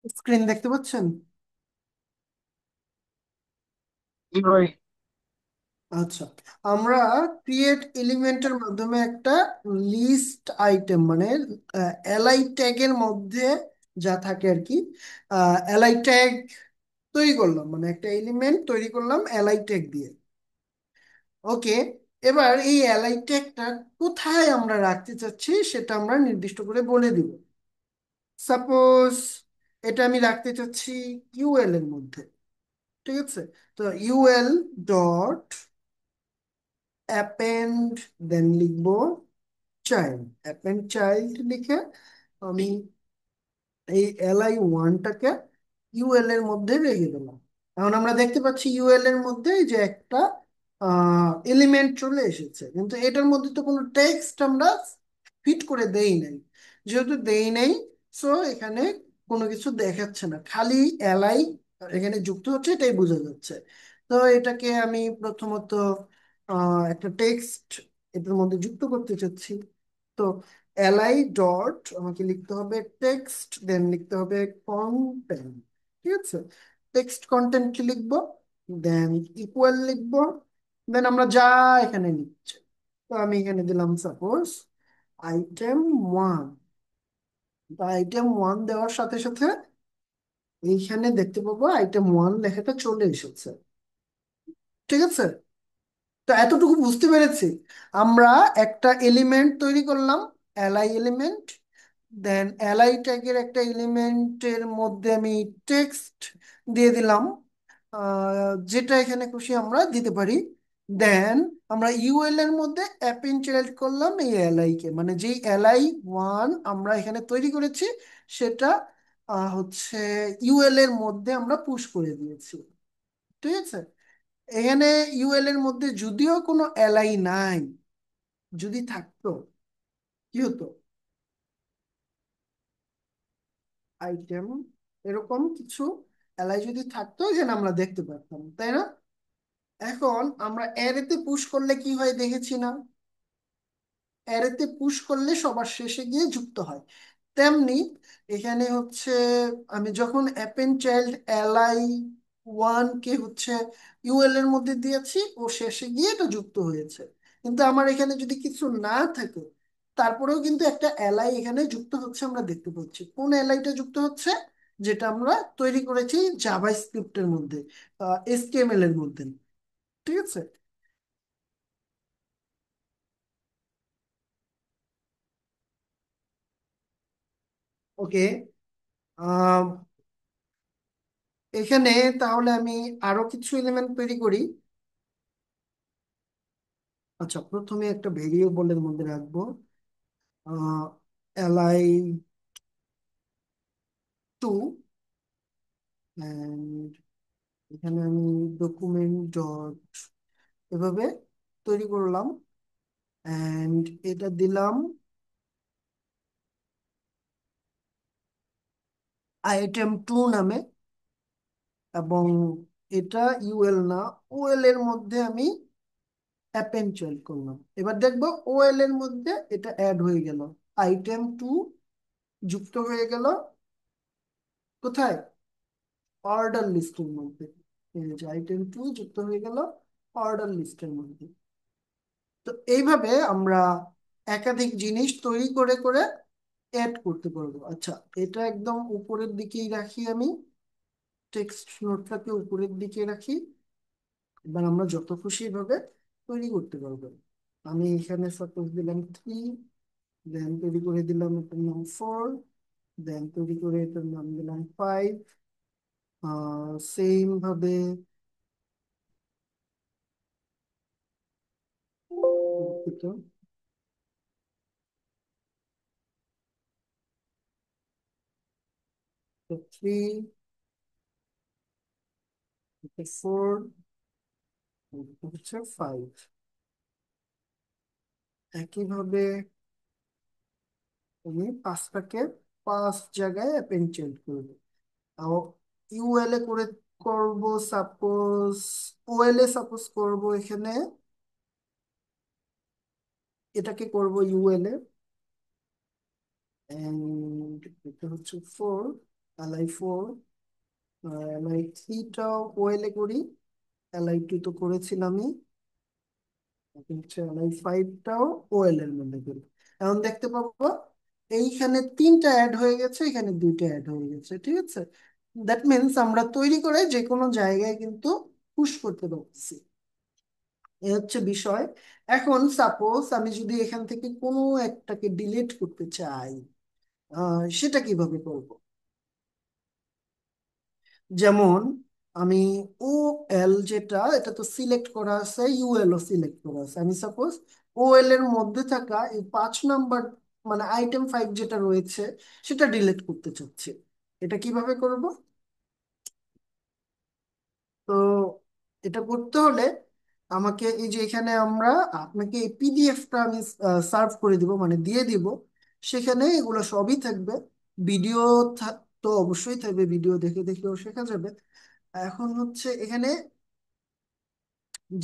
Screen দেখতে পাচ্ছেন? ওই আচ্ছা, আমরা ক্রিয়েট এলিমেন্টের মাধ্যমে একটা লিস্ট আইটেম মানে এলআই ট্যাগের মধ্যে যা থাকে আর কি, এলআই ট্যাগ তৈরি করলাম, মানে একটা এলিমেন্ট তৈরি করলাম এলআই ট্যাগ দিয়ে। ওকে, এবার এই এলআই ট্যাগটা কোথায় আমরা রাখতে চাচ্ছি সেটা আমরা নির্দিষ্ট করে বলে দিব। সাপোজ এটা আমি রাখতে চাচ্ছি ইউএল এর মধ্যে। ঠিক আছে, তো ইউএল ডট অ্যাপেন্ড, দেন লিখবো চাইল্ড। অ্যাপেন্ড চাইল্ড লিখে আমি এই এলআই ওয়ানটাকে ইউএল এর মধ্যে রেখে দিলাম। এখন আমরা দেখতে পাচ্ছি ইউএল এর মধ্যে এই যে একটা এলিমেন্ট চলে এসেছে, কিন্তু এটার মধ্যে তো কোনো টেক্সট আমরা ফিট করে দেই নাই। যেহেতু দেই নাই, সো এখানে কোনো কিছু দেখাচ্ছে না, খালি এলআই এখানে যুক্ত হচ্ছে এটাই বোঝা যাচ্ছে। তো এটাকে আমি প্রথমত একটা টেক্সট এটার মধ্যে যুক্ত করতে চাচ্ছি। তো এলআই ডট আমাকে লিখতে হবে টেক্সট, দেন লিখতে হবে কন্টেন্ট। ঠিক আছে, টেক্সট কন্টেন্ট কি লিখবো, দেন ইকুয়াল লিখবো, দেন আমরা যা এখানে লিখছি। তো আমি এখানে দিলাম সাপোজ আইটেম 1। আইটেম 1 দেওয়ার সাথে সাথে এইখানে দেখতে পাবো আইটেম 1 লেখাটা চলে এসেছে। ঠিক আছে, তো এতটুকু বুঝতে পেরেছি। আমরা একটা এলিমেন্ট তৈরি করলাম, এলআই এলিমেন্ট, দেন এলআই ট্যাগের একটা এলিমেন্টের মধ্যে আমি টেক্সট দিয়ে দিলাম, যেটা এখানে খুশি আমরা দিতে পারি। দেন আমরা ইউএল এর মধ্যে অ্যাপেন্ড চাইল্ড করলাম এই এলআই কে, মানে যেই এলআই 1 আমরা এখানে তৈরি করেছি সেটা হচ্ছে ইউএল এর মধ্যে আমরা পুশ করে দিয়েছি। ঠিক আছে, এখানে ইউএল এর মধ্যে যদিও কোনো এলআই নাই, যদি থাকতো কি হতো, আইটেম এরকম কিছু এলআই যদি থাকতো যেন আমরা দেখতে পারতাম, তাই না? এখন আমরা অ্যারেতে পুশ করলে কি হয় দেখেছি না? অ্যারেতে পুশ করলে সবার শেষে গিয়ে যুক্ত হয়। তেমনি এখানে হচ্ছে আমি যখন অ্যাপেন্ড চাইল্ড এলআই 1 কে হচ্ছে ইউএল এর মধ্যে দিয়েছি, ও শেষে গিয়ে এটা যুক্ত হয়েছে। কিন্তু আমার এখানে যদি কিছু না থাকে, তারপরেও কিন্তু একটা এলআই এখানে যুক্ত হচ্ছে, আমরা দেখতে পাচ্ছি কোন এলআইটা যুক্ত হচ্ছে, যেটা আমরা তৈরি করেছি জাভা স্ক্রিপ্টের মধ্যে, এসটিএমএল এর মধ্যে। ঠিক আছে, ওকে। এখানে তাহলে আমি আরো কিছু এলিমেন্ট তৈরি করি। আচ্ছা, প্রথমে একটা ভেরিয়েবলের মধ্যে রাখবো li2, and এখানে আমি ডকুমেন্ট ডট এভাবে তৈরি করলাম, অ্যান্ড এটা দিলাম আইটেম 2 নামে, এবং এটা ইউএল না, ওএল এর মধ্যে আমি অ্যাপেন্ড চাইল্ড করলাম। এবার দেখবো ওএল এর মধ্যে এটা অ্যাড হয়ে গেল, আইটেম 2 যুক্ত হয়ে গেল কোথায়, অর্ডার লিস্টের মধ্যে। এই যে আইটেম 2 যুক্ত হয়ে গেল অর্ডার লিস্টের মধ্যে। তো এইভাবে আমরা একাধিক জিনিস তৈরি করে করে অ্যাড করতে পারবো। আচ্ছা, এটা একদম উপরের দিকেই রাখি আমি, টেক্সট নোটটাকে উপরের দিকে রাখি। এবার আমরা যত খুশি ভাবে তৈরি করতে পারবো। আমি এখানে সাপোজ দিলাম 3, দেন তৈরি করে দিলাম এটার নাম 4, দেন তৈরি করে এটার নাম দিলাম 5। সেম ভাবে দুঃখিত, 3, 4, হচ্ছে 5। একইভাবে আমি পাঁচটাকে 5 জায়গায় অ্যাপেন্ড চেঞ্জ করবো। ইউএল এ করে করব সাপোজ, ওএল এ সাপোজ করব এখানে, এটাকে করব ইউএল এ, এন্ড এটা হচ্ছে 4, Li4, Li3টাও ওএল এ করি, Li2 তো করেছিলামই, এখন হচ্ছে Li5টাও ওএল এর মধ্যে করি। এখন দেখতে পাবো এইখানে তিনটা অ্যাড হয়ে গেছে, এখানে দুইটা অ্যাড হয়ে গেছে, ঠিক আছে। দ্যাট মিনস আমরা তৈরি করে যে কোনো জায়গায় কিন্তু পুশ করতে পারছি। এ হচ্ছে বিষয়। এখন সাপোজ আমি যদি এখান থেকে কোনো একটাকে ডিলিট করতে চাই, সেটা কিভাবে করব? যেমন আমি ও এল যেটা, এটা তো সিলেক্ট করা আছে, ইউএল ও সিলেক্ট করা আছে। আমি সাপোজ ও এল এর মধ্যে থাকা এই 5 নাম্বার, মানে আইটেম 5 যেটা রয়েছে, সেটা ডিলিট করতে চাচ্ছি। এটা কিভাবে করব? তো এটা করতে হলে আমাকে এই যে এখানে আমরা, আপনাকে এই পিডিএফটা আমি সার্ভ করে দিব, মানে দিয়ে দিব। সেখানে এগুলো সবই থাকবে। ভিডিও তো অবশ্যই থাকবে, ভিডিও দেখে দেখেও শেখা যাবে। এখন হচ্ছে এখানে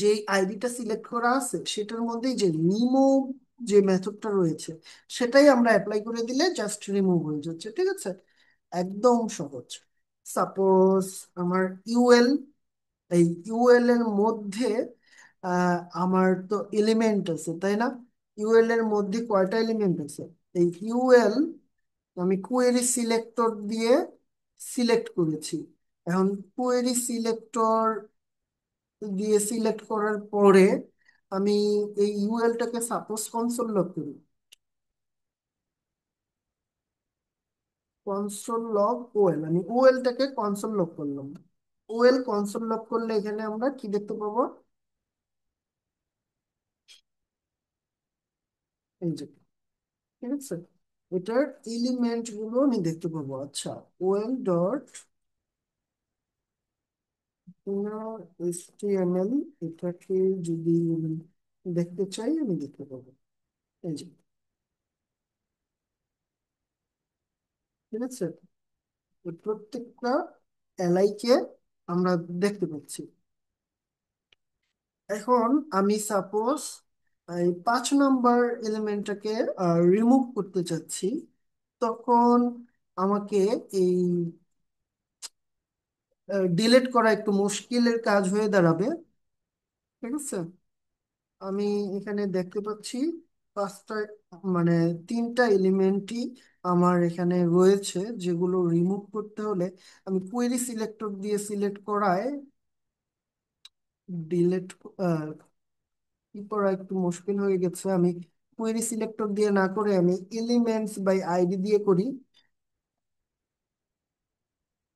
যে আইডিটা সিলেক্ট করা আছে সেটার মধ্যেই যে রিমুভ যে মেথডটা রয়েছে, সেটাই আমরা অ্যাপ্লাই করে দিলে জাস্ট রিমুভ হয়ে যাচ্ছে, ঠিক আছে। একদম সহজ। সাপোজ আমার ইউএল, এই ইউএল এর মধ্যে আমার তো এলিমেন্ট আছে, তাই না? ইউএল এর মধ্যে কয়টা এলিমেন্ট আছে? এই ইউএল আমি কোয়েরি সিলেক্টর দিয়ে সিলেক্ট করেছি। এখন কোয়েরি সিলেক্টর দিয়ে সিলেক্ট করার পরে আমি এই ইউএলটাকে সাপোজ কনসোল লগ করি। কনসোল লগ ওএল, আমি ওএলটাকে কনসোল লগ করলাম। ওএল কনসোল লগ করলে এখানে আমরা কি দেখতে পাবো? এই যে, ঠিক আছে, এটার এলিমেন্ট গুলো আমি দেখতে পাবো। আচ্ছা, ওএল ডট এসটিএমএল, এটাকে যদি আমি দেখতে চাই আমি দেখতে পাবো। এই যে, ঠিক আছে, এই প্রত্যেকটা এলআই কে আমরা দেখতে পাচ্ছি। এখন আমি সাপোজ এই 5 নম্বর এলিমেন্টটাকে রিমুভ করতে চাচ্ছি, তখন আমাকে এই ডিলিট করা একটু মুশকিলের কাজ হয়ে দাঁড়াবে, ঠিক আছে। আমি এখানে দেখতে পাচ্ছি 5টা, মানে 3টা এলিমেন্টই আমার এখানে রয়েছে, যেগুলো রিমুভ করতে হলে আমি কোয়েরি সিলেক্টর দিয়ে সিলেক্ট করায় ডিলিট কি করা একটু মুশকিল হয়ে গেছে। আমি কোয়েরি সিলেক্টর দিয়ে না করে আমি এলিমেন্টস বাই আইডি দিয়ে করি।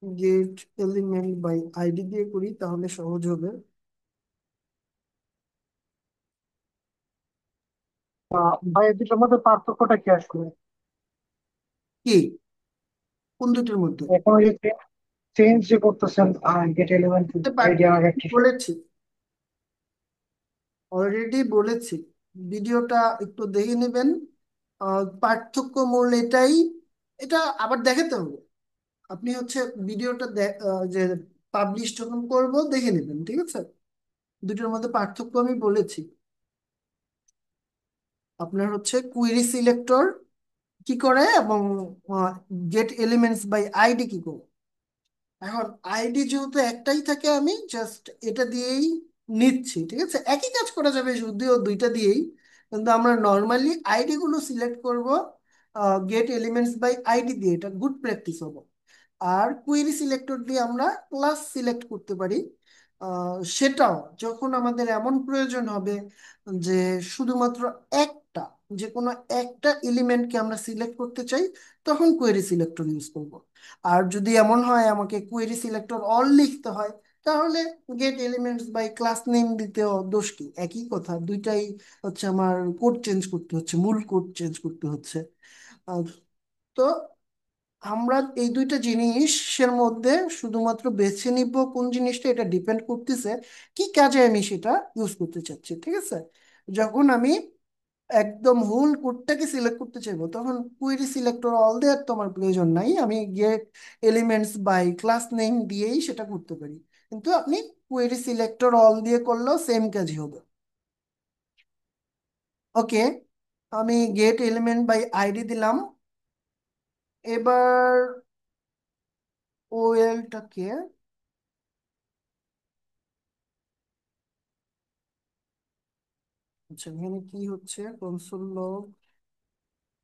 গেট এলিমেন্ট বাই আইডি দিয়ে করি, তাহলে সহজ হবে। ভাই এই দুটোর মধ্যে পার্থক্যটা কি আসলে? কি, কোন দুটোর মধ্যে? এখন ওই যে চেঞ্জ যে করতেছেন গেট এলিমেন্ট আইডিয়া আর একটা। বলেছি, অলরেডি বলেছি, ভিডিওটা একটু দেখে নেবেন। পার্থক্য মূল এটাই। এটা আবার দেখাতে হবে। আপনি হচ্ছে ভিডিওটা যে পাবলিশ যখন করবো দেখে নেবেন, ঠিক আছে। দুটোর মধ্যে পার্থক্য আমি বলেছি। আপনার হচ্ছে কুইরি সিলেক্টর কি করে এবং গেট এলিমেন্টস বাই আইডি কি করে। এখন আইডি যেহেতু একটাই থাকে, আমি জাস্ট এটা দিয়েই নিচ্ছি, ঠিক আছে। একই কাজ করা যাবে যদিও দুইটা দিয়েই, কিন্তু আমরা নর্মালি আইডি গুলো সিলেক্ট করব গেট এলিমেন্টস বাই আইডি দিয়ে, এটা গুড প্র্যাকটিস হবে। আর কুয়েরি সিলেক্টর দিয়ে আমরা ক্লাস সিলেক্ট করতে পারি। সেটাও যখন আমাদের এমন প্রয়োজন হবে যে শুধুমাত্র একটা, যে কোনো একটা এলিমেন্টকে আমরা সিলেক্ট করতে চাই, তখন কোয়েরি সিলেক্টর ইউজ করব। আর যদি এমন হয় আমাকে কোয়েরি সিলেক্টর অল লিখতে হয়, তাহলে get elements by class name দিতেও দোষ কি, একই কথা। দুইটাই হচ্ছে আমার কোড চেঞ্জ করতে হচ্ছে, মূল কোড চেঞ্জ করতে হচ্ছে। আর তো আমরা এই দুইটা জিনিসের মধ্যে শুধুমাত্র বেছে নিব কোন জিনিসটা, এটা ডিপেন্ড করতেছে কি কাজে আমি সেটা ইউজ করতে চাচ্ছি, ঠিক আছে। যখন আমি একদম হোল কোডটাকে সিলেক্ট করতে চাইবো, তখন কুয়েরি সিলেক্টর অল দেওয়ার তো আমার প্রয়োজন নাই, আমি get elements by class name দিয়েই সেটা করতে পারি। কিন্তু আপনি কুয়েরি সিলেক্টর অল দিয়ে করলেও সেম কাজই হবে। ওকে, আমি গেট এলিমেন্ট বাই আইডি দিলাম। এবার ওএলটাকে, আচ্ছা এখানে কি হচ্ছে, console log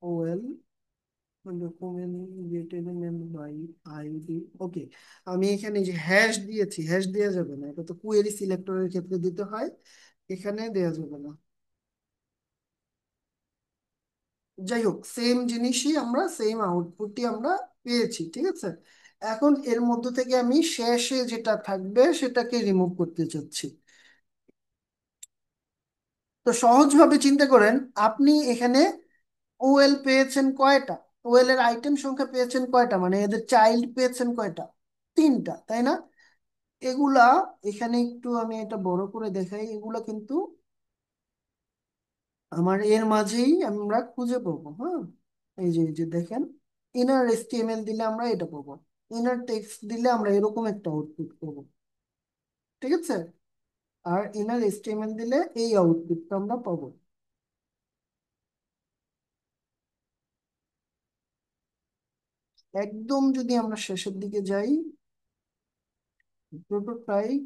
OL document get element by ID. Okay, আমি এখানে যে হ্যাশ দিয়েছি, হ্যাশ দেওয়া যাবে না, এটা তো কোয়েরি সিলেক্টরের ক্ষেত্রে দিতে হয়, এখানে দেওয়া যাবে না। যাই হোক, সেম জিনিসই আমরা, সেম আউটপুটই আমরা পেয়েছি, ঠিক আছে। এখন এর মধ্যে থেকে আমি শেষে যেটা থাকবে সেটাকে রিমুভ করতে চাচ্ছি। তো সহজভাবে চিন্তা করেন, আপনি এখানে ওএল পেয়েছেন কয়টা, ওএল এর আইটেম সংখ্যা পেয়েছেন কয়টা, মানে এদের চাইল্ড পেয়েছেন কয়টা, তিনটা, তাই না? এগুলা, এখানে একটু আমি এটা বড় করে দেখাই, এগুলা কিন্তু আমার এর মাঝেই আমরা খুঁজে পাবো, হ্যাঁ। এই যে দেখেন, ইনার এসটিএমএল দিলে আমরা এটা পাবো, ইনার টেক্সট দিলে আমরা এরকম একটা আউটপুট পাবো, ঠিক আছে। আর ইনার এসটিএমএল দিলে এই আউটপুটটা আমরা পাবো। একদম যদি আমরা শেষের দিকে যাই, প্রোটোটাইপ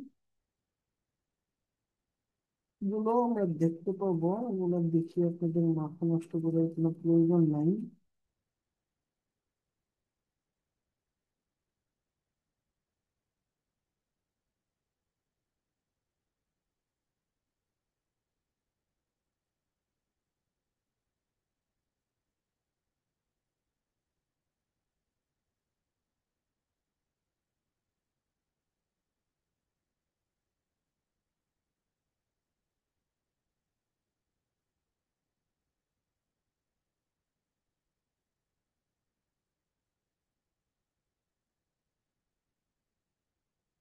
গুলো আমরা দেখতে পাবো, ওগুলো দেখি, আপনাদের মাথা নষ্ট করে কোনো প্রয়োজন নাই।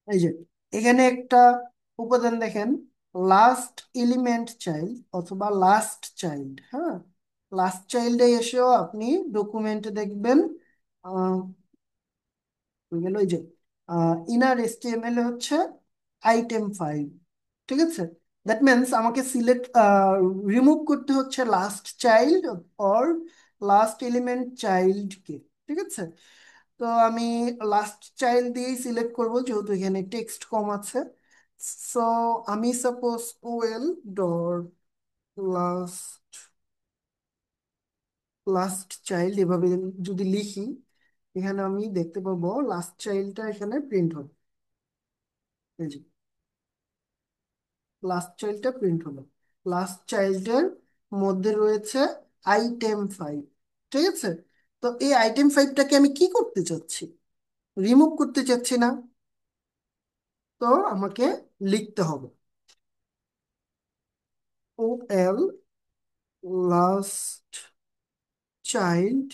এই যে এখানে একটা উপাদান দেখেন, লাস্ট এলিমেন্ট চাইল্ড অথবা লাস্ট চাইল্ড, হ্যাঁ। লাস্ট চাইল্ডে এসেও আপনি ডকুমেন্টে দেখবেন, আহ হয়ে গেল এই যে ইনার এসটিএমএল হচ্ছে আইটেম 5, ঠিক আছে। দ্যাট মিনস আমাকে সিলেক্ট, রিমুভ করতে হচ্ছে last child or last element চাইল্ডকে, ঠিক আছে। তো আমি লাস্ট চাইল্ড দিয়েই সিলেক্ট করব, যেহেতু এখানে টেক্সট কম আছে। সো আমি suppose well dot last, last child এভাবে যদি লিখি, এখানে আমি দেখতে পাবো লাস্ট চাইল্ডটা এখানে প্রিন্ট হবে। এই যে লাস্ট চাইল্ডটা প্রিন্ট হলো, লাস্ট চাইল্ডের মধ্যে রয়েছে আইটেম 5, ঠিক আছে। তো এই আইটেম 5টাকে আমি কি করতে চাচ্ছি, রিমুভ করতে চাচ্ছি না। তো আমাকে লিখতে হবে ও এল লাস্ট চাইল্ড,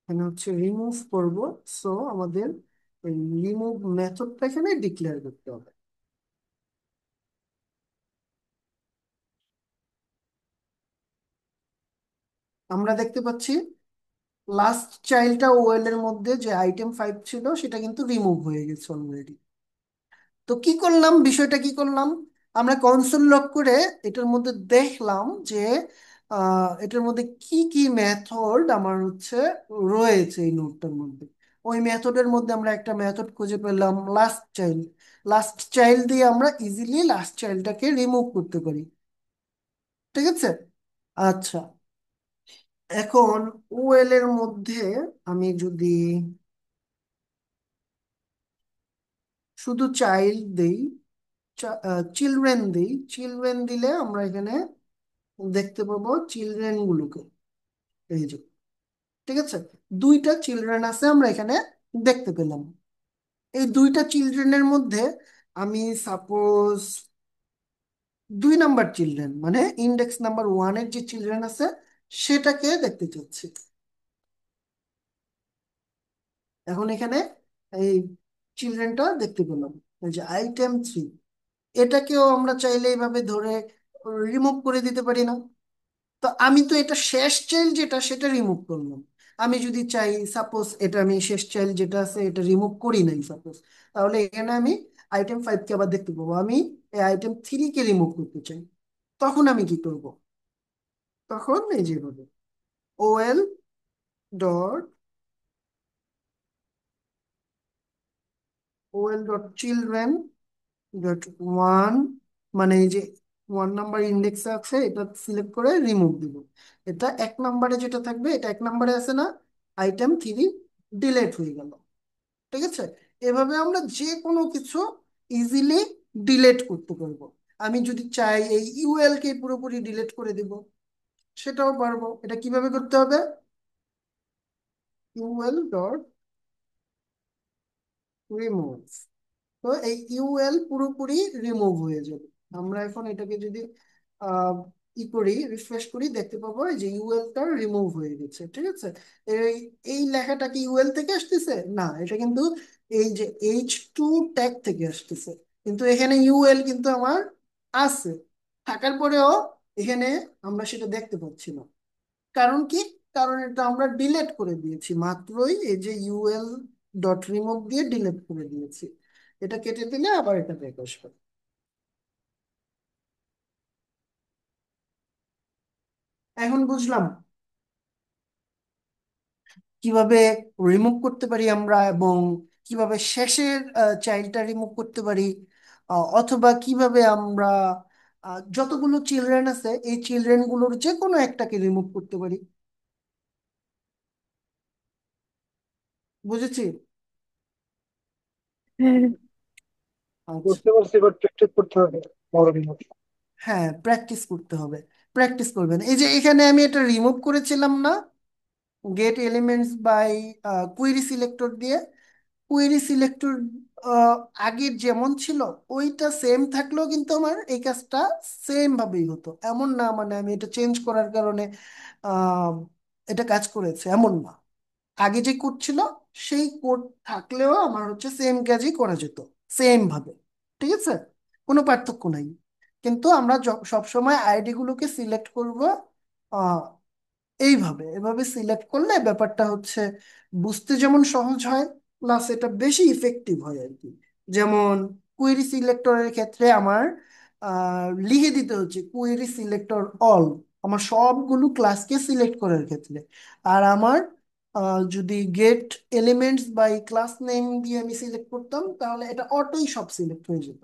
এখানে হচ্ছে রিমুভ করব। সো আমাদের রিমুভ মেথডটা এখানে ডিক্লেয়ার করতে হবে। আমরা দেখতে পাচ্ছি লাস্ট চাইল্ডটা ওএল এর মধ্যে যে আইটেম 5 ছিল সেটা কিন্তু রিমুভ হয়ে গেছে অলরেডি। তো কি করলাম, বিষয়টা কি করলাম, আমরা কনসোল লগ করে এটার মধ্যে দেখলাম যে এটার মধ্যে কি কি মেথড আমার হচ্ছে রয়েছে এই নোটটার মধ্যে। ওই মেথডের মধ্যে আমরা একটা মেথড খুঁজে পেলাম লাস্ট চাইল্ড। লাস্ট চাইল্ড দিয়ে আমরা ইজিলি লাস্ট চাইল্ডটাকে রিমুভ করতে পারি, ঠিক আছে। আচ্ছা, এখন ওএল এর মধ্যে আমি যদি শুধু চাইল্ড দেই, চিলড্রেন দিই, চিলড্রেন দিলে আমরা এখানে দেখতে পাবো চিলড্রেন গুলোকে, এই যে, ঠিক আছে। দুইটা চিলড্রেন আছে আমরা এখানে দেখতে পেলাম। এই দুইটা চিলড্রেনের মধ্যে আমি সাপোজ 2 নাম্বার চিলড্রেন, মানে ইন্ডেক্স নাম্বার 1-এর যে চিলড্রেন আছে সেটাকে দেখতে চাচ্ছি। এখন এখানে এই চিলড্রেনটা দেখতে পেলাম, এই যে আইটেম 3, এটাকেও আমরা চাইলে এইভাবে ধরে রিমুভ করে দিতে পারি না? তো আমি তো এটা শেষ চাইল্ড যেটা সেটা রিমুভ করলাম। আমি যদি চাই সাপোজ এটা আমি শেষ চাইল্ড যেটা আছে এটা রিমুভ করি নাই সাপোজ, তাহলে এখানে আমি আইটেম 5কে আবার দেখতে পাবো, আমি এই আইটেম 3কে রিমুভ করতে চাই, তখন আমি কি করব, তখন এই যেভাবে OL dot OL dot children dot one, মানে এই যে 1 নাম্বার ইন্ডেক্সে আছে এটা সিলেক্ট করে রিমুভ দিব। এটা 1 নাম্বারে যেটা থাকবে, এটা 1 নাম্বারে আছে না, আইটেম 3 ডিলেট হয়ে গেল। ঠিক আছে, এভাবে আমরা যে কোনো কিছু ইজিলি ডিলেট করতে পারবো। আমি যদি চাই এই ইউএল কে পুরোপুরি ডিলিট করে দিব, সেটাও পারবো। এটা কিভাবে করতে হবে? ইউএল ডট রিমুভ, তো এই ইউএল পুরোপুরি রিমুভ হয়ে যাবে। আমরা এখন এটাকে যদি আহ করি, রিফ্রেশ করি, দেখতে পাবো এই যে ইউএলটা রিমুভ হয়ে গেছে। ঠিক আছে, এই এই লেখাটা কি ইউএল থেকে আসতেছে? না, এটা কিন্তু এই যে H2 ট্যাগ থেকে আসতেছে। কিন্তু এখানে ইউএল কিন্তু আমার আছে, থাকার পরেও এখানে আমরা সেটা দেখতে পাচ্ছি না। কারণ কি? কারণ এটা আমরা ডিলিট করে দিয়েছি মাত্রই, এই যে ইউএল ডট রিমুভ দিয়ে ডিলিট করে দিয়েছি। এটা কেটে দিলে আবার এটা ব্যাক আসবে। এখন বুঝলাম কিভাবে রিমুভ করতে পারি আমরা, এবং কিভাবে শেষের চাইল্ডটা রিমুভ করতে পারি, অথবা কিভাবে আমরা যতগুলো চিলড্রেন আছে এই চিলড্রেন গুলোর যে কোনো একটাকে রিমুভ করতে পারি। বুঝেছি। হ্যাঁ, আচ্ছা, বুঝতে পারছি, বাট প্র্যাকটিস করতে হবে বড় দিন। হ্যাঁ, প্র্যাকটিস করতে হবে। প্র্যাকটিস করবেন। এই যে এখানে আমি এটা রিমুভ করেছিলাম না, get elements by query selector দিয়ে। কুয়েরি সিলেক্টর আগের যেমন ছিল ওইটা সেম থাকলেও কিন্তু আমার এই কাজটা সেম ভাবেই হতো, এমন না মানে আমি এটা চেঞ্জ করার কারণে আহ, এটা কাজ করেছে এমন না। আগে যে কোড ছিল সেই কোড থাকলেও আমার হচ্ছে সেম কাজই করা যেত, সেম ভাবে। ঠিক আছে, কোনো পার্থক্য নাই। কিন্তু আমরা সবসময় আইডি গুলোকে সিলেক্ট করব এইভাবে। এভাবে সিলেক্ট করলে ব্যাপারটা হচ্ছে বুঝতে যেমন সহজ হয়, প্লাস এটা বেশি ইফেক্টিভ হয় আর কি। যেমন কুয়েরি সিলেক্টরের ক্ষেত্রে আমার লিখে দিতে হচ্ছে কুয়েরি সিলেক্টর অল, আমার সবগুলো ক্লাসকে সিলেক্ট করার ক্ষেত্রে। আর আমার যদি get elements by class name দিয়ে আমি সিলেক্ট করতাম তাহলে এটা অটোই সব সিলেক্ট হয়ে যেত।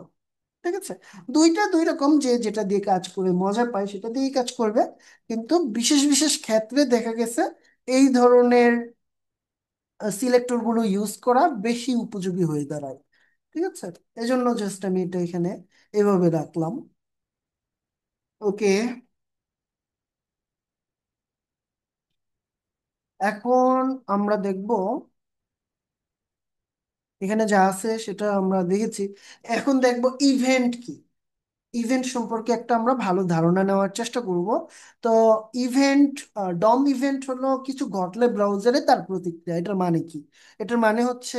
ঠিক আছে, দুইটা দুই রকম, যে যেটা দিয়ে কাজ করে মজা পায় সেটা দিয়েই কাজ করবে। কিন্তু বিশেষ বিশেষ ক্ষেত্রে দেখা গেছে এই ধরনের সিলেক্টর গুলো ইউজ করা বেশি উপযোগী হয়ে দাঁড়ায়। ঠিক আছে, এজন্য জাস্ট আমি এটা এখানে এভাবে রাখলাম। ওকে, এখন আমরা দেখব এখানে যা আছে সেটা আমরা দেখেছি। এখন দেখব ইভেন্ট কি। ইভেন্ট সম্পর্কে একটা আমরা ভালো ধারণা নেওয়ার চেষ্টা করব। তো ইভেন্ট, ডম ইভেন্ট হলো কিছু ঘটলে ব্রাউজারে তার প্রতিক্রিয়া। এটার মানে কি? এটার মানে হচ্ছে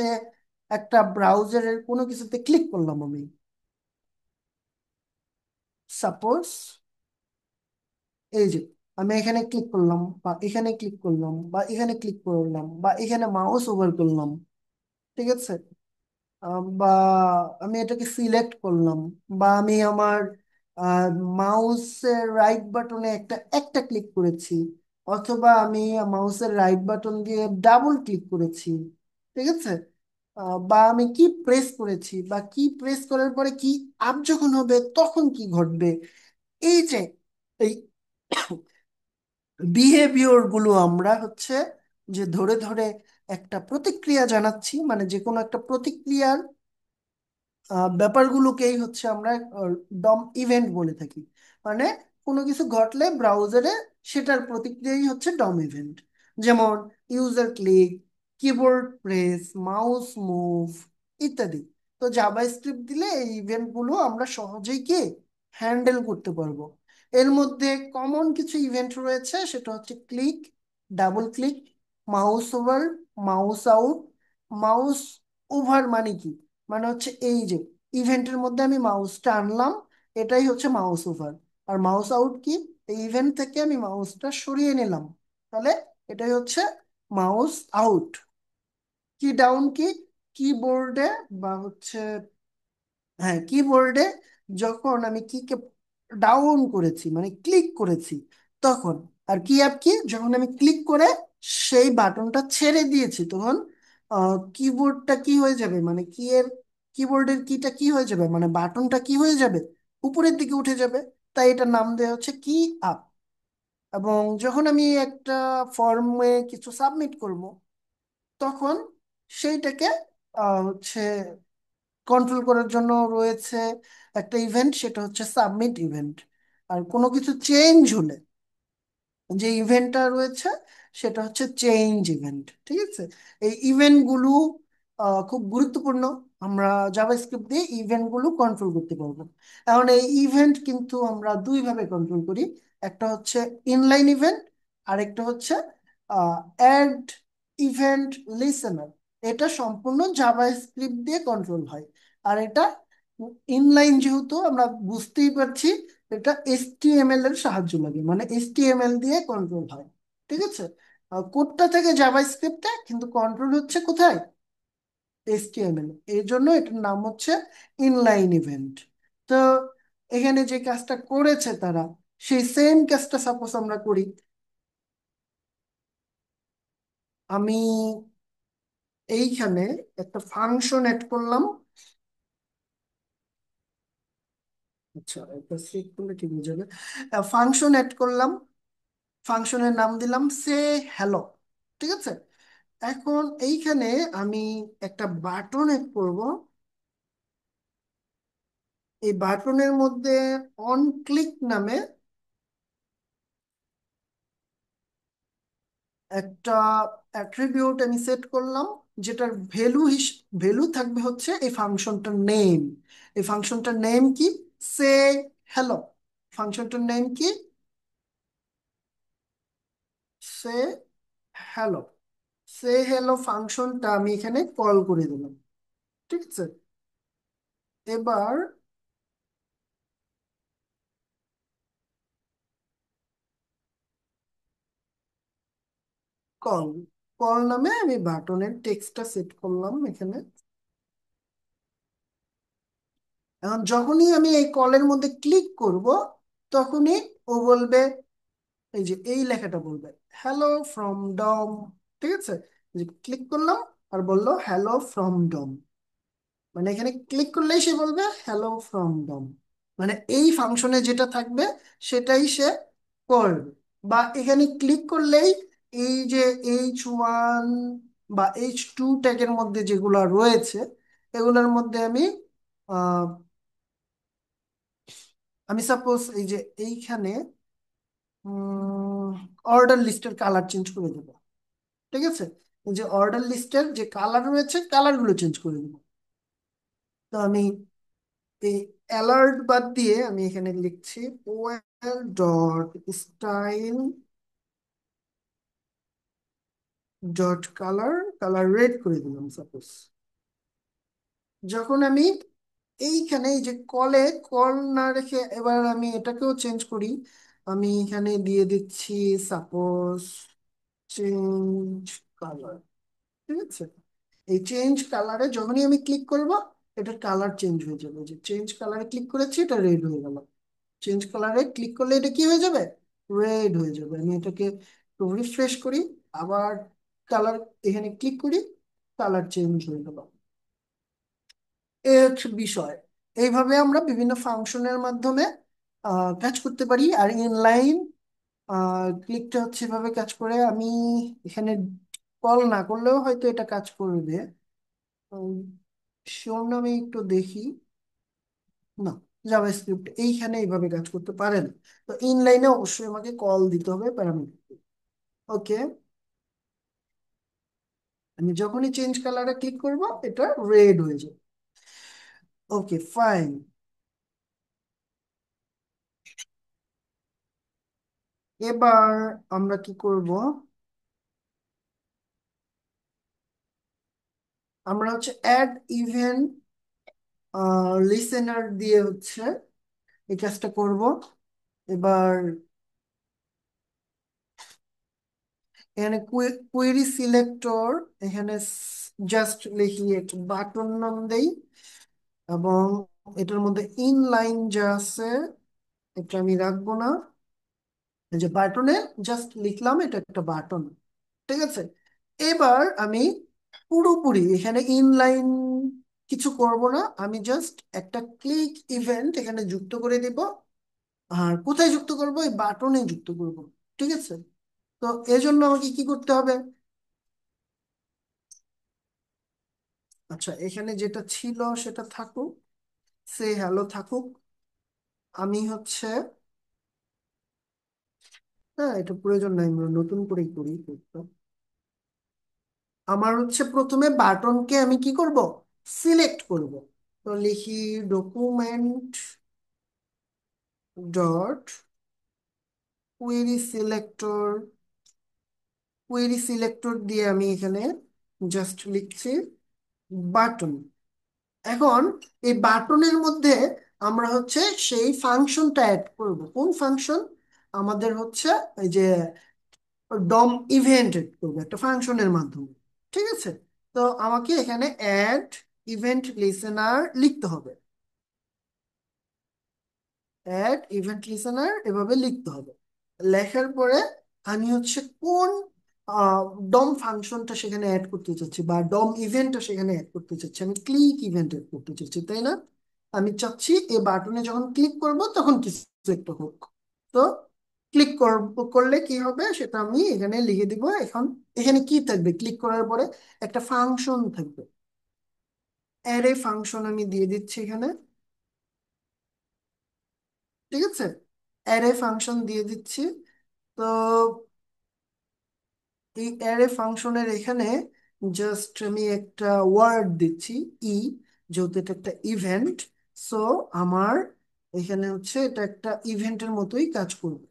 একটা ব্রাউজারের কোনো কিছুতে ক্লিক করলাম আমি, সাপোজ এই যে আমি এখানে ক্লিক করলাম, বা এখানে ক্লিক করলাম, বা এখানে ক্লিক করলাম, বা এখানে মাউস ওভার করলাম। ঠিক আছে, বা আমি এটাকে সিলেক্ট করলাম, বা আমি আমার মাউসের রাইট বাটনে একটা একটা ক্লিক করেছি, অথবা আমি মাউসের রাইট বাটন দিয়ে ডাবল ক্লিক করেছি। ঠিক আছে, বা আমি কি প্রেস করেছি, বা কি প্রেস করার পরে কি আপ যখন হবে তখন কি ঘটবে, এই যে এই বিহেভিয়র গুলো আমরা হচ্ছে যে ধরে ধরে একটা প্রতিক্রিয়া জানাচ্ছি, মানে যে কোনো একটা প্রতিক্রিয়ার ব্যাপারগুলোকেই হচ্ছে আমরা ডম ইভেন্ট বলে থাকি। মানে কোনো কিছু ঘটলে ব্রাউজারে সেটার প্রতিক্রিয়াই হচ্ছে ডম ইভেন্ট। যেমন user click, keyboard press, mouse move ইত্যাদি। তো জাভাস্ক্রিপ্ট দিলে এই ইভেন্টগুলো আমরা সহজেই কি হ্যান্ডেল করতে পারবো। এর মধ্যে কমন কিছু ইভেন্ট রয়েছে, সেটা হচ্ছে click, double click, mouse over, mouse out. Mouse over মানে কি? মানে হচ্ছে এই যে ইভেন্টের মধ্যে আমি মাউসটা আনলাম, এটাই হচ্ছে মাউস ওভার। আর মাউস আউট কি? এই ইভেন্ট থেকে আমি মাউসটা সরিয়ে নিলাম, তাহলে এটাই হচ্ছে মাউস আউট। কি ডাউন কি? কিবোর্ডে বা হচ্ছে, হ্যাঁ, কিবোর্ডে যখন আমি কিকে ডাউন করেছি মানে ক্লিক করেছি তখন। আর কি অ্যাপ কি? যখন আমি ক্লিক করে সেই বাটনটা ছেড়ে দিয়েছি তখন কিবোর্ডটা কি হয়ে যাবে, মানে কি এর কিবোর্ডের কিটা কি হয়ে যাবে, মানে বাটনটা কি হয়ে যাবে, উপরের দিকে উঠে যাবে। তাই এটার নাম দেওয়া হচ্ছে কি আপ। এবং যখন আমি একটা ফর্মে কিছু সাবমিট করব, তখন সেইটাকে হচ্ছে কন্ট্রোল করার জন্য রয়েছে একটা ইভেন্ট, সেটা হচ্ছে সাবমিট ইভেন্ট। আর কোনো কিছু চেঞ্জ হলে যে ইভেন্টটা রয়েছে সেটা হচ্ছে চেঞ্জ ইভেন্ট। ঠিক আছে, এই ইভেন্টগুলো খুব গুরুত্বপূর্ণ। আমরা জাভাস্ক্রিপ্ট দিয়ে ইভেন্টগুলো কন্ট্রোল করতে পারবো। এখন এই ইভেন্ট কিন্তু আমরা দুই ভাবে কন্ট্রোল করি। একটা হচ্ছে ইনলাইন ইভেন্ট, আর একটা হচ্ছে অ্যাড ইভেন্ট লিসেনার। এটা সম্পূর্ণ জাভাস্ক্রিপ্ট দিয়ে কন্ট্রোল হয়। আর এটা ইনলাইন, যেহেতু আমরা বুঝতেই পারছি, এটা HTML এর সাহায্য লাগে, মানে HTML দিয়ে কন্ট্রোল হয়। ঠিক আছে, কোডটা থেকে জাভাস্ক্রিপ্টে, কিন্তু কন্ট্রোল হচ্ছে কোথায়, HTML। এই জন্য এটার নাম হচ্ছে ইনলাইন ইভেন্ট। তো এখানে যে কাজটা করেছে তারা, সেই সেম কাজটা সাপোজ আমরা করি। আমি এইখানে একটা ফাংশন অ্যাড করলাম। আচ্ছা, এটা সেভ করলে ঠিক হয়ে যাবে। ফাংশন অ্যাড করলাম, ফাংশনের নাম দিলাম সে হ্যালো। ঠিক আছে, এখন এইখানে আমি একটা বাটন এড করব। এই বাটনের মধ্যে অন ক্লিক নামে একটা অ্যাট্রিবিউট আমি সেট করলাম, যেটার ভ্যালু থাকবে হচ্ছে এই ফাংশনটার নেম। এই ফাংশনটার নেম কি, সে হ্যালো। ফাংশনটার নেম কি, সে হ্যালো। সে হ্যালো ফাংশনটা আমি এখানে কল করে দিলাম। ঠিক আছে, এবার কল, কল নামে আমি বাটনের টেক্সটটা সেট করলাম এখানে। এখন যখনই আমি এই কলের মধ্যে ক্লিক করব, তখনই ও বলবে, এই যে এই লেখাটা বলবে, হ্যালো ফ্রম ডম। ঠিক আছে, যে ক্লিক করলাম আর বললো হ্যালো ফ্রম ডম, মানে এখানে ক্লিক করলেই সে বলবে হ্যালো ফ্রম ডম। মানে এই ফাংশনে যেটা থাকবে সেটাই সে করবে। বা এখানে ক্লিক করলেই এই যে H1 বা H2 ট্যাগের মধ্যে যেগুলো রয়েছে, এগুলোর মধ্যে আহ, আমি সাপোজ এই যে এইখানে অর্ডার লিস্টের কালার চেঞ্জ করে দেবো। ঠিক আছে, এই যে অর্ডার লিস্টের যে কালার রয়েছে, কালারগুলো চেঞ্জ করে দেবো। তো আমি এই অ্যালার্ট বাদ দিয়ে আমি এখানে লিখছি well dot style dot colour, colour red করে দিলাম সাপোজ। যখন আমি এইখানে এই যে কলে কল না রেখে এবার আমি এটাকেও চেঞ্জ করি, আমি এখানে দিয়ে দিচ্ছি সাপোজ চেঞ্জ কালার। ঠিক আছে, এই চেঞ্জ কালারে যখনই আমি ক্লিক করব, এটার কালার চেঞ্জ হয়ে যাবে। যে চেঞ্জ কালারে ক্লিক করেছি, এটা রেড হয়ে গেল। চেঞ্জ কালারে ক্লিক করলে এটা কি হয়ে যাবে, রেড হয়ে যাবে। আমি এটাকে রিফ্রেশ করি, আবার কালার এখানে ক্লিক করি, কালার চেঞ্জ হয়ে গেল। এই হচ্ছে বিষয়। এইভাবে আমরা বিভিন্ন ফাংশনের মাধ্যমে কাজ করতে পারি। আর ইনলাইন ক্লিকটা হচ্ছে এভাবে কাজ করে। আমি এখানে কল না করলেও হয়তো এটা কাজ করবে। শিওর না, আমি একটু দেখি। না, জাভাস্ক্রিপ্ট এইখানে এইভাবে কাজ করতে পারে না। তো ইনলাইনে অবশ্যই আমাকে কল দিতে হবে প্যারামিটার। ওকে, আমি যখনই চেঞ্জ কালারে ক্লিক করব, এটা রেড হয়ে যাবে। ওকে, ফাইন। এবার আমরা কি করব, আমরা হচ্ছে অ্যাড ইভেন্ট লিসেনার দিয়ে হচ্ছে এই কাজটা করব। এবার এখানে কুয়েরি সিলেক্টর, এখানে জাস্ট লিখি একটা বাটন নাম দেই, এবং এটার মধ্যে ইনলাইন যা আছে এটা আমি রাখবো না। এই যে বাটনে জাস্ট লিখলাম এটা একটা বাটন। ঠিক আছে, এবার আমি পুরোপুরি এখানে ইনলাইন কিছু করব না, আমি জাস্ট একটা ক্লিক ইভেন্ট এখানে যুক্ত করে দিব। আর কোথায় যুক্ত করব? এই বাটনে যুক্ত করব। ঠিক আছে, তো এজন্য আমাকে কি করতে হবে? আচ্ছা, এখানে যেটা ছিল সেটা থাকুক, সে হ্যালো থাকুক। আমি হচ্ছে, হ্যাঁ এটা প্রয়োজন নাই, আমরা নতুন করেই করি তো। আমার হচ্ছে প্রথমে বাটনকে আমি কি করব? সিলেক্ট করব। তো লিখি document dot query selector. Query selector দিয়ে আমি এখানে জাস্ট লিখছি বাটন। এখন এই বাটনের মধ্যে আমরা হচ্ছে সেই ফাংশনটা অ্যাড করব। কোন ফাংশন? আমাদের হচ্ছে এই যে ডম ইভেন্ট এড করবো একটা ফাংশনের মাধ্যমে। ঠিক আছে, তো আমাকে এখানে অ্যাড ইভেন্ট লিসেনার লিখতে হবে। অ্যাড ইভেন্ট লিসেনার এভাবে লিখতে হবে। লেখার পরে আমি হচ্ছে কোন ডম ফাংশনটা সেখানে অ্যাড করতে চাচ্ছি বা ডম ইভেন্টটা সেখানে অ্যাড করতে চাচ্ছি। আমি ক্লিক ইভেন্ট অ্যাড করতে চাচ্ছি, তাই না? আমি চাচ্ছি এই বাটনে যখন ক্লিক করব তখন কিছু একটা হোক। তো ক্লিক করলে কি হবে সেটা আমি এখানে লিখে দিব। এখন এখানে কি থাকবে? ক্লিক করার পরে একটা ফাংশন থাকবে, অ্যারে ফাংশন আমি দিয়ে দিচ্ছি এখানে। ঠিক আছে, অ্যারে ফাংশন দিয়ে দিচ্ছি। তো এই অ্যারে ফাংশনের এখানে জাস্ট আমি একটা ওয়ার্ড দিচ্ছি, ই, যেহেতু এটা একটা ইভেন্ট। সো আমার এখানে হচ্ছে এটা একটা ইভেন্টের মতোই কাজ করবে।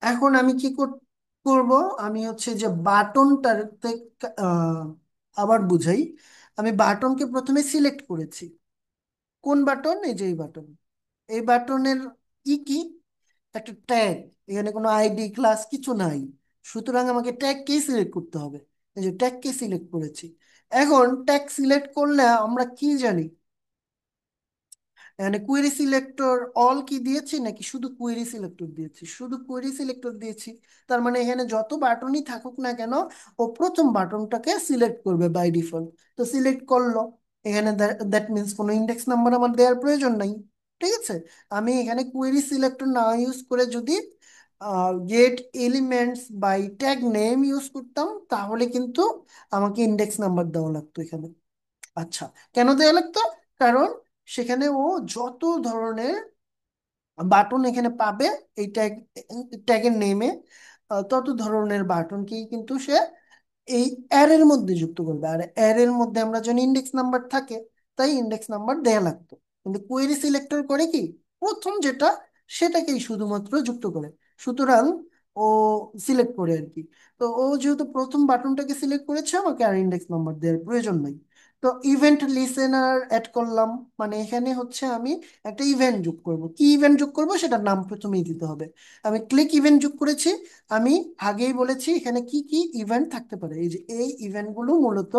এখন আমি কি করব? আমি হচ্ছে যে বাটনটাতে আহ, আবার বুঝাই। আমি বাটনকে প্রথমে সিলেক্ট করেছি। কোন বাটন? এই যে এই বাটন। এই বাটনের কি কি? একটা ট্যাগ। এখানে কোনো আইডি ক্লাস কিছু নাই, সুতরাং আমাকে ট্যাগকেই সিলেক্ট করতে হবে। এই যে ট্যাগকে সিলেক্ট করেছি। এখন ট্যাগ সিলেক্ট করলে আমরা কি জানি? এখানে কোয়েরি সিলেক্টর অল কি দিয়েছি নাকি শুধু কোয়েরি সিলেক্টর দিয়েছি? শুধু কোয়েরি সিলেক্টর দিয়েছি। তার মানে এখানে যত বাটনই থাকুক না কেন, ও প্রথম বাটনটাকে সিলেক্ট করবে বাই ডিফল্ট। তো সিলেক্ট করলো। এখানে দ্যাট মিন্স কোনো ইন্ডেক্স নাম্বার আমার দেওয়ার প্রয়োজন নাই। ঠিক আছে, আমি এখানে কোয়েরি সিলেক্টর না ইউজ করে যদি get elements by tag name use করতাম তাহলে কিন্তু আমাকে ইন্ডেক্স নাম্বার দেওয়া লাগতো এখানে। আচ্ছা, কেন দেওয়া লাগতো? কারণ সেখানে ও যত ধরনের বাটন এখানে পাবে এই ট্যাগের নেমে, তত ধরনের বাটনকেই কিন্তু সে এই অ্যারের মধ্যে যুক্ত করবে। আর অ্যারের মধ্যে আমরা জানি ইন্ডেক্স নাম্বার থাকে, তাই ইন্ডেক্স নাম্বার দেয়া লাগতো। কিন্তু কোয়েরি সিলেক্টর করে কি, প্রথম যেটা সেটাকেই শুধুমাত্র যুক্ত করে। সুতরাং ও সিলেক্ট করে আর কি। তো ও যেহেতু প্রথম বাটনটাকে সিলেক্ট করেছে, আমাকে আর ইন্ডেক্স নাম্বার দেওয়ার প্রয়োজন নাই। তো ইভেন্ট লিসেনার অ্যাড করলাম, মানে এখানে হচ্ছে আমি একটা ইভেন্ট যোগ করব। কি ইভেন্ট যোগ করব সেটার নাম প্রথমেই দিতে হবে। আমি ক্লিক ইভেন্ট যোগ করেছি। আমি আগেই বলেছি এখানে কি কি ইভেন্ট থাকতে পারে। এই যে এই ইভেন্টগুলো মূলত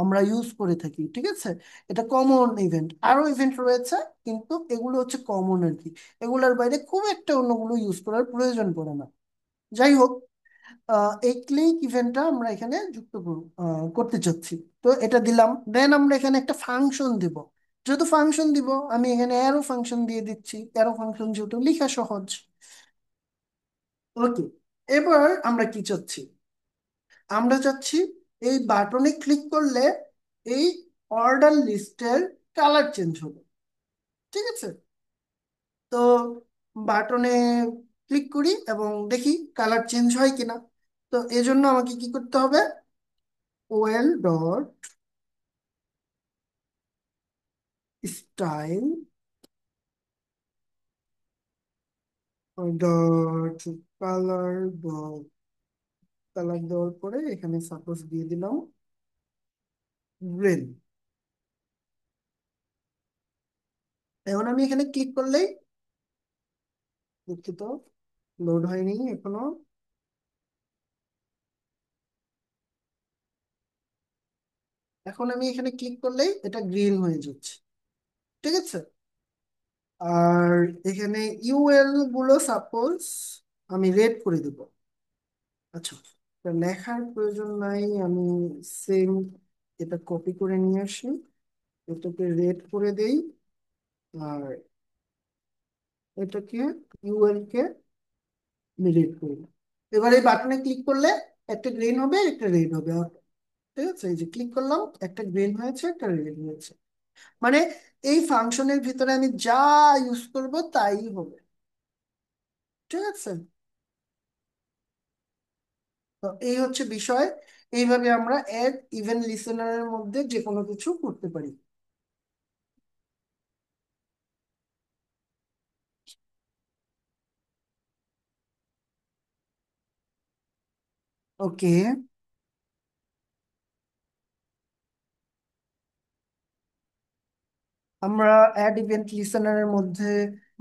আমরা ইউজ করে থাকি। ঠিক আছে, এটা কমন ইভেন্ট। আরো ইভেন্ট রয়েছে কিন্তু এগুলো হচ্ছে কমন আর কি। এগুলোর বাইরে খুব একটা অন্যগুলো ইউজ করার প্রয়োজন পড়ে না। যাই হোক, এই ক্লিক ইভেন্টটা আমরা এখানে করতে চাচ্ছি। তো এটা দিলাম, দেন আমরা এখানে একটা ফাংশন দিব। যেহেতু ফাংশন দিব, আমি এখানে অ্যারো ফাংশন দিয়ে দিচ্ছি। অ্যারো ফাংশন যেহেতু লেখা সহজ। ওকে, এবার আমরা কি চাচ্ছি? আমরা চাচ্ছি এই বাটনে ক্লিক করলে এই অর্ডার লিস্টের কালার চেঞ্জ হবে। ঠিক আছে, তো বাটনে ক্লিক করি এবং দেখি কালার চেঞ্জ হয় কিনা। তো এজন্য আমাকে কি করতে হবে? Well dot style dot colour dot, colour দেওয়ার পরে এখানে সাপোজ দিয়ে দিলাম গ্রেন। এখন আমি এখানে ক্লিক করলেই, দুঃখিত লোড হয়নি এখনো। এখন আমি এখানে ক্লিক করলেই এটা গ্রিন হয়ে যাচ্ছে। ঠিক আছে, আর এখানে ইউএল গুলো সাপোজ আমি রেড করে দেব। আচ্ছা, এটা লেখার প্রয়োজন নাই, আমি সেম এটা কপি করে নিয়ে আসি, এটাকে রেড করে দেই, আর এটাকে ইউএল কে রেড করি। এবার এই বাটনে ক্লিক করলে একটা গ্রিন হবে, একটা রেড হবে। ঠিক আছে, এই যে ক্লিক করলাম, একটা গ্রিন হয়েছে, একটা রেড হয়েছে। মানে এই ফাংশনের ভিতরে আমি যা ইউজ করব তাই হবে। ঠিক আছে, তো এই হচ্ছে বিষয়। এইভাবে আমরা এড ইভেন্ট লিসেনারের মধ্যে যে কোনো কিছু করতে পারি। ওকে, আমরা অ্যাড ইভেন্ট লিসেনারের মধ্যে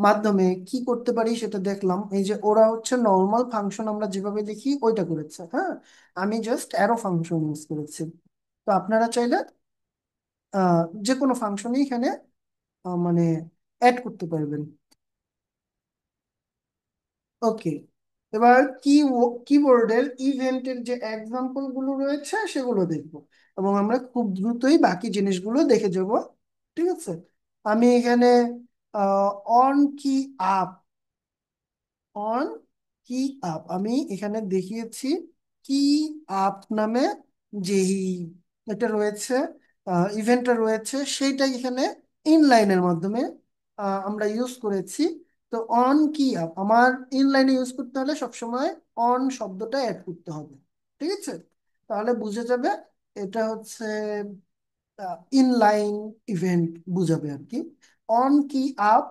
মাধ্যমে কি করতে পারি সেটা দেখলাম। এই যে ওরা হচ্ছে নর্মাল ফাংশন আমরা যেভাবে লিখি ওইটা করেছে, হ্যাঁ। আমি জাস্ট অ্যারো ফাংশন ইউজ করেছি। তো আপনারা চাইলে যে কোনো ফাংশনই এখানে মানে অ্যাড করতে পারবেন। ওকে, এবার কিবোর্ডের ইভেন্টের যে এক্সাম্পল গুলো রয়েছে সেগুলো দেখব, এবং আমরা খুব দ্রুতই বাকি জিনিসগুলো দেখে যাব। ঠিক আছে, আমি এখানে অন কি আপ, অন কি আপ আমি এখানে দেখিয়েছি। কি আপ নামে যেই এটা রয়েছে, ইভেন্টটা রয়েছে, সেইটা এখানে ইনলাইনের মাধ্যমে আমরা ইউজ করেছি। তো অন কি আপ আমার ইনলাইনে ইউজ করতে হলে সবসময় অন শব্দটা অ্যাড করতে হবে। ঠিক আছে, তাহলে বুঝে যাবে এটা হচ্ছে ইনলাইন ইভেন্ট বুঝাবে আর কি। অন কি আপ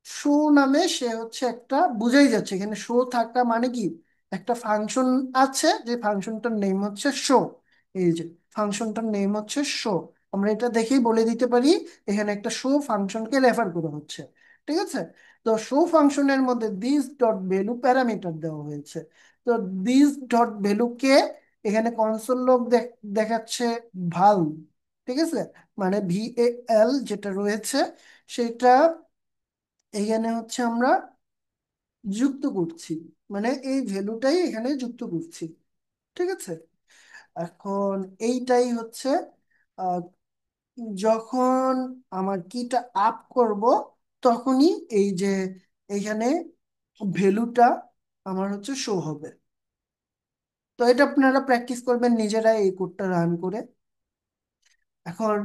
শো নামে সে হচ্ছে একটা, বুঝাই যাচ্ছে এখানে শো থাকা মানে কি, একটা ফাংশন আছে যে ফাংশনটার নেম হচ্ছে শো। এই যে ফাংশনটার নেম হচ্ছে শো, আমরা এটা দেখেই বলে দিতে পারি এখানে একটা শো ফাংশনকে রেফার করা হচ্ছে। ঠিক আছে, তো শো ফাংশনের মধ্যে দিস ডট ভ্যালু প্যারামিটার দেওয়া হয়েছে। তো দিস ডট ভ্যালুকে এখানে কনসোল লগ দেখাচ্ছে ভাল। ঠিক আছে, মানে VAL যেটা রয়েছে সেটা এখানে হচ্ছে আমরা যুক্ত করছি, মানে এই ভ্যালুটাই এখানে যুক্ত করছি। ঠিক আছে, এখন এইটাই হচ্ছে আহ, যখন আমার কিটা আপ করব তখনই এই যে এইখানে ভ্যালুটা আমার হচ্ছে শো হবে। তো এটা আপনারা প্র্যাকটিস করবেন নিজেরা এই কোডটা রান করে। এখন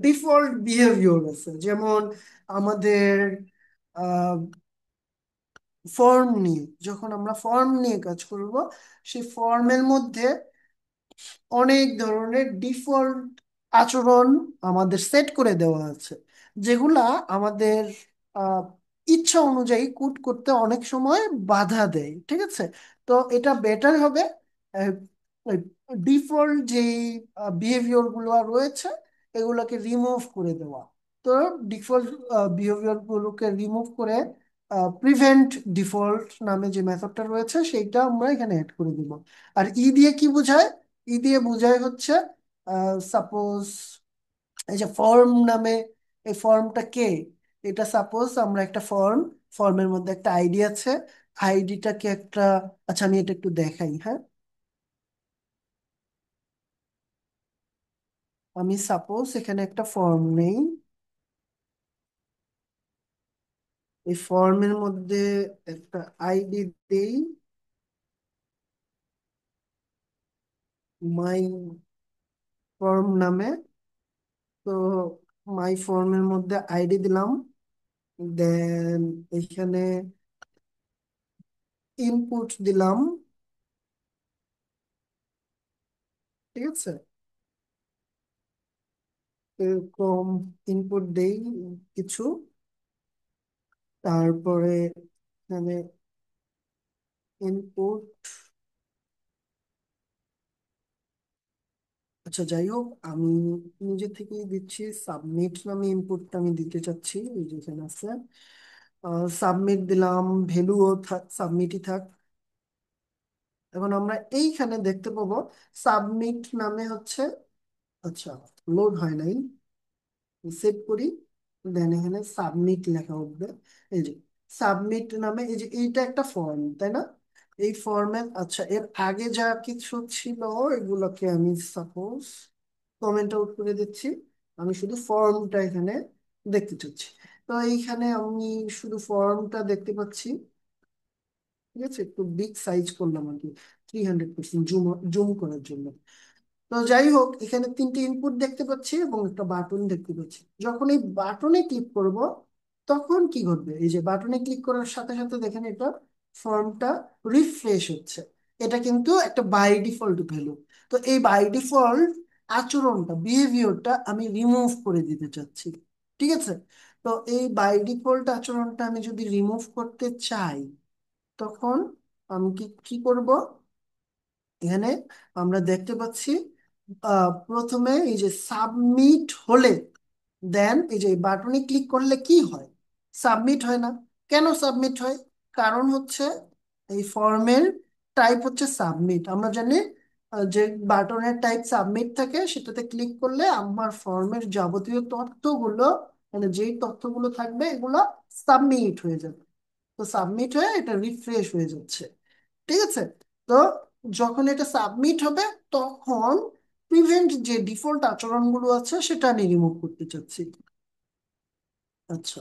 ডিফল্ট বিহেভিয়ার আছে, যেমন আমাদের ফর্ম নিয়ে, যখন আমরা ফর্ম নিয়ে কাজ করব সেই ফর্মের মধ্যে অনেক ধরনের ডিফল্ট আচরণ আমাদের সেট করে দেওয়া আছে, যেগুলা আমাদের আহ, ইচ্ছা অনুযায়ী কোড করতে অনেক সময় বাধা দেয়। ঠিক আছে, তো এটা বেটার হবে ডিফল্ট যে বিহেভিয়ার গুলো রয়েছে এগুলোকে রিমুভ করে দেওয়া। তো ডিফল্ট বিহেভিয়ার গুলোকে রিমুভ করে প্রিভেন্ট ডিফল্ট নামে যে মেথডটা রয়েছে সেইটা আমরা এখানে অ্যাড করে দিব। আর দিয়ে কি বোঝায়? দিয়ে বোঝায় হচ্ছে সাপোজ এই যে ফর্ম নামে, এই ফর্মটা কে, এটা সাপোজ আমরা একটা ফর্ম, ফর্মের মধ্যে একটা আইডি আছে, আইডিটাকে একটা, আচ্ছা আমি এটা একটু দেখাই, হ্যাঁ। আমি সাপোজ এখানে একটা ফর্ম নেই, এই ফর্মের মধ্যে একটা আইডি দেই, মাই ফর্ম নামে। তো মাই ফর্মের মধ্যে আইডি দিলাম, দেন এখানে ইনপুট দিলাম। ঠিক আছে, এরকম ইনপুট দেই কিছু, তারপরে এখানে ইনপুট, আচ্ছা যাই হোক আমি নিজে থেকেই দিচ্ছি, সাবমিট নামে ইনপুটটা আমি দিতে চাচ্ছি, এই যে এখানে আছে, সাবমিট দিলাম, ভ্যালুও থাক, সাবমিটই থাক। এখন আমরা এইখানে দেখতে পাবো সাবমিট নামে হচ্ছে, আচ্ছা লোড হয় নাই, সেভ করি, দেন এখানে সাবমিট লেখা উঠবে। এই যে সাবমিট নামে, এই যে এইটা একটা ফর্ম তাই না, এই ফর্মে, আচ্ছা এর আগে যা কিছু ছিল এগুলোকে আমি সাপোজ কমেন্ট আউট করে দিচ্ছি। আমি শুধু ফর্মটা এখানে দেখতে চাচ্ছি। তো এইখানে আমি শুধু ফর্মটা দেখতে পাচ্ছি। ঠিক আছে, একটু বিগ সাইজ করলাম আর কি, 300% জুম জুম করার জন্য। তো যাই হোক, এখানে তিনটি ইনপুট দেখতে পাচ্ছি এবং একটা বাটন দেখতে পাচ্ছি। যখন এই বাটনে ক্লিক করব, তখন কি ঘটবে? এই যে বাটনে ক্লিক করার সাথে সাথে দেখেন এটা ফর্মটা রিফ্রেশ হচ্ছে। এটা কিন্তু একটা বাই ডিফল্ট ভ্যালু। তো এই বাই ডিফল্ট আচরণটা, বিহেভিয়ারটা আমি রিমুভ করে দিতে চাচ্ছি। ঠিক আছে, তো এই বাই ডিফল্ট আচরণটা আমি যদি রিমুভ করতে চাই, তখন আমি কি কি করব? এখানে আমরা দেখতে পাচ্ছি প্রথমে এই যে সাবমিট হলে, দেন এই যে বাটনে ক্লিক করলে কি হয়? সাবমিট হয় না। কেন সাবমিট হয়? কারণ হচ্ছে এই ফর্মের টাইপ হচ্ছে সাবমিট। আমরা জানি যে বাটনের টাইপ সাবমিট থাকে, সেটাতে ক্লিক করলে আমার ফর্মের যাবতীয় তথ্যগুলো, মানে যেই তথ্যগুলো থাকবে এগুলো সাবমিট হয়ে যাবে। তো সাবমিট হয়ে এটা রিফ্রেশ হয়ে যাচ্ছে। ঠিক আছে, তো যখন এটা সাবমিট হবে, তখন প্রিভেন্ট যে ডিফল্ট আচরণগুলো আছে সেটা আমি রিমুভ করতে চাচ্ছি। আচ্ছা,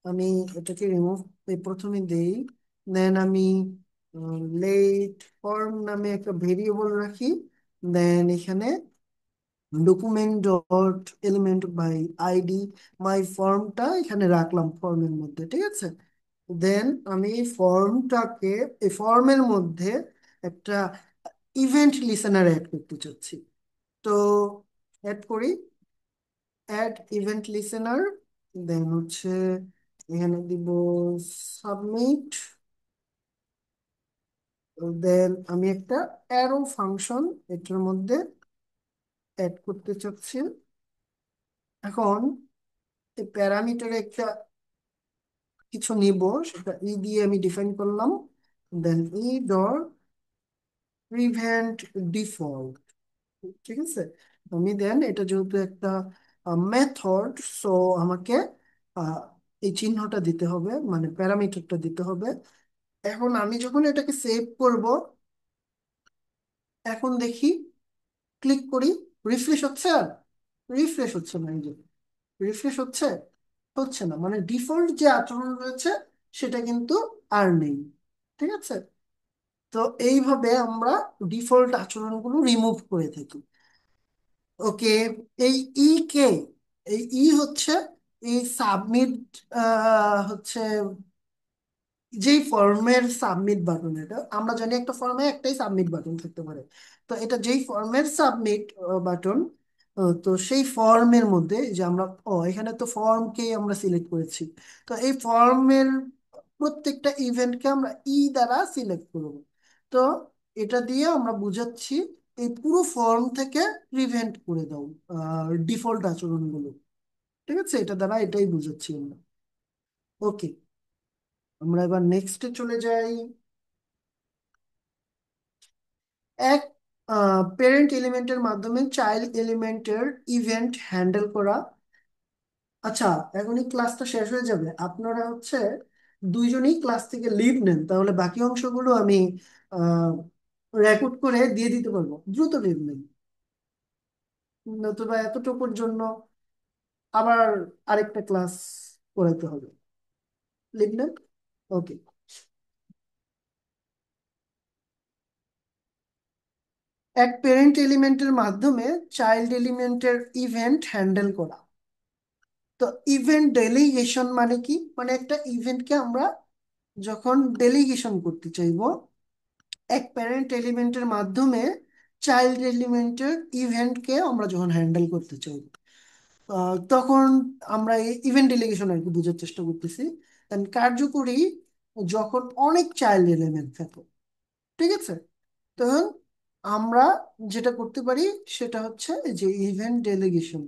আমি এটাকে রিমুভ প্রথমে দেই। দেন আমি লেট ফর্ম নামে একটা ভেরিয়েবল রাখি। দেন এখানে document dot element by ID my ফর্মটা এখানে রাখলাম ফর্মের মধ্যে। ঠিক আছে, দেন আমি এই ফর্মটাকে, এই ফর্মের মধ্যে একটা ইভেন্ট লিসেনার অ্যাড করতে চাচ্ছি। তো অ্যাড করি, অ্যাড ইভেন্ট লিসেনার। দেন হচ্ছে এখানে দিব সাবমিট। দেন আমি একটা অ্যারো ফাংশন এটার মধ্যে অ্যাড করতে চাচ্ছি। এখন এই প্যারামিটারে একটা কিছু নিব, সেটা ই দিয়ে আমি ডিফাইন করলাম। দেন ই ডট প্রিভেন্ট ডিফল্ট। ঠিক আছে, আমি দেন এটা যেহেতু একটা মেথড, সো আমাকে আহ, এই চিহ্নটা দিতে হবে, মানে প্যারামিটারটা দিতে হবে। এখন আমি যখন এটাকে সেভ করব, এখন দেখি, ক্লিক করি, রিফ্রেশ হচ্ছে? আর রিফ্রেশ হচ্ছে না। এই যে রিফ্রেশ হচ্ছে, হচ্ছে না, মানে ডিফল্ট যে আচরণ রয়েছে সেটা কিন্তু আর নেই। ঠিক আছে, তো এইভাবে আমরা ডিফল্ট আচরণগুলো রিমুভ করে থাকি। ওকে, এই ই কে, এই ই হচ্ছে এই সাবমিট, হচ্ছে যেই ফর্মের সাবমিট বাটন। এটা আমরা জানি একটা ফর্মে একটাই সাবমিট বাটন থাকতে পারে। তো এটা যেই ফর্মের সাবমিট বাটন, তো সেই ফর্মের মধ্যে এই যে আমরা, এখানে তো ফর্মকেই আমরা সিলেক্ট করেছি। তো এই ফর্মের প্রত্যেকটা ইভেন্টকে আমরা ই দ্বারা সিলেক্ট করব। তো এটা দিয়ে আমরা বুঝাচ্ছি এই পুরো ফর্ম থেকে প্রিভেন্ট করে দাও ডিফল্ট আচরণগুলো। ঠিক আছে, এটা দ্বারা এটাই বুঝাচ্ছি আমরা। ওকে, আমরা এবার নেক্সটে চলে যাই। এক পেরেন্ট এলিমেন্টের মাধ্যমে চাইল্ড এলিমেন্টের ইভেন্ট হ্যান্ডেল করা। আচ্ছা, এখন এই ক্লাসটা শেষ হয়ে যাবে, আপনারা হচ্ছে দুইজনেই ক্লাস থেকে লিভ নেন, তাহলে বাকি অংশগুলো আমি রেকর্ড করে দিয়ে দিতে পারবো। দ্রুত লিভ নেন, নতুবা এতটুকুর জন্য আবার আরেকটা ক্লাস করাতে হবে। লিভ নেন। ওকে। এক পেরেন্ট এলিমেন্টের মাধ্যমে চাইল্ড এলিমেন্টের ইভেন্ট হ্যান্ডেল করা। তো ইভেন্ট ডেলিগেশন মানে কি? মানে একটা ইভেন্টকে আমরা যখন ডেলিগেশন করতে চাইবো, এক প্যারেন্ট এলিমেন্টের মাধ্যমে চাইল্ড এলিমেন্টের ইভেন্টকে আমরা যখন হ্যান্ডেল করতে চাইবো, তখন আমরা এই ইভেন্ট ডেলিগেশন আর কি বোঝার চেষ্টা করতেছি। And কার্যকরী যখন অনেক চাইল্ড এলিমেন্ট থাকে। ঠিক আছে, তখন আমরা যেটা করতে পারি সেটা হচ্ছে যে ইভেন্ট ডেলিগেশন।